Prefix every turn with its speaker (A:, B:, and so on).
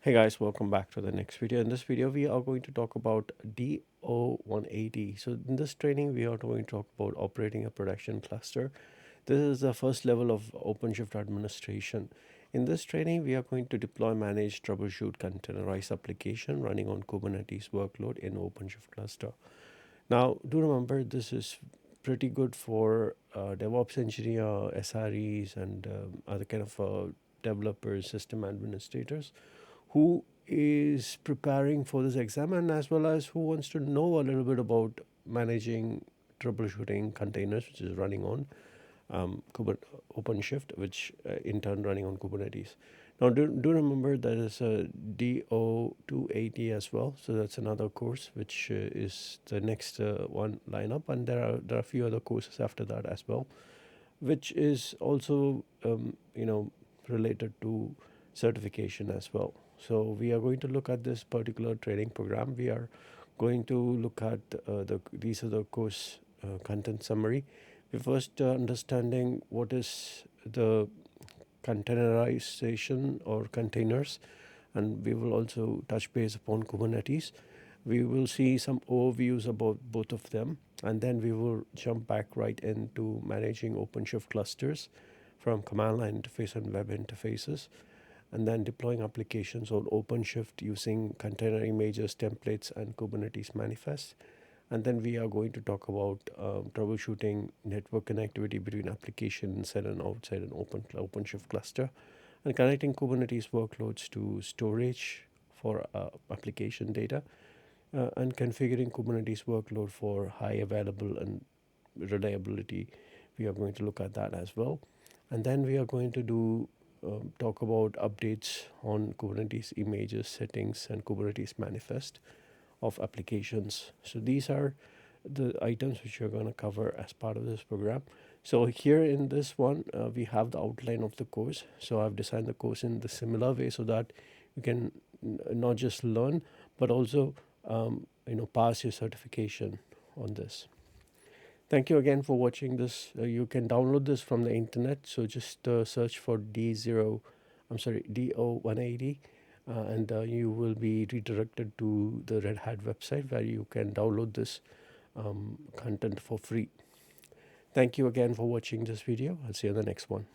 A: Hey guys, welcome back to the next video. In this video, we are going to talk about DO180. So in this training, we are going to talk about operating a production cluster. This is the first level of OpenShift administration. In this training, we are going to deploy, manage, troubleshoot, containerize application running on Kubernetes workload in OpenShift cluster. Now, do remember this is pretty good for DevOps engineer, SREs, and other kind of developers, system administrators who is preparing for this exam and as well as who wants to know a little bit about managing troubleshooting containers, which is running on OpenShift, which in turn running on Kubernetes. Now, do remember there is a DO280 as well. So that's another course, which is the next one lineup. And there are a few other courses after that as well, which is also, related to certification as well. So we are going to look at this particular training program. We are going to look at these are the course content summary. We first understanding what is the containerization or containers, and we will also touch base upon Kubernetes. We will see some overviews about both of them, and then we will jump back right into managing OpenShift clusters from command line interface and web interfaces, and then deploying applications on OpenShift using container images, templates, and Kubernetes manifest. And then we are going to talk about troubleshooting network connectivity between application inside and outside an OpenShift cluster, and connecting Kubernetes workloads to storage for application data, and configuring Kubernetes workload for high available and reliability. We are going to look at that as well. And then we are going to talk about updates on Kubernetes images, settings, and Kubernetes manifest of applications. So these are the items which we're going to cover as part of this program. So here in this one, we have the outline of the course. So I've designed the course in the similar way so that you can not just learn, but also pass your certification on this. Thank you again for watching this. You can download this from the internet. So just search for DO180, and you will be redirected to the Red Hat website where you can download this content for free. Thank you again for watching this video. I'll see you in the next one.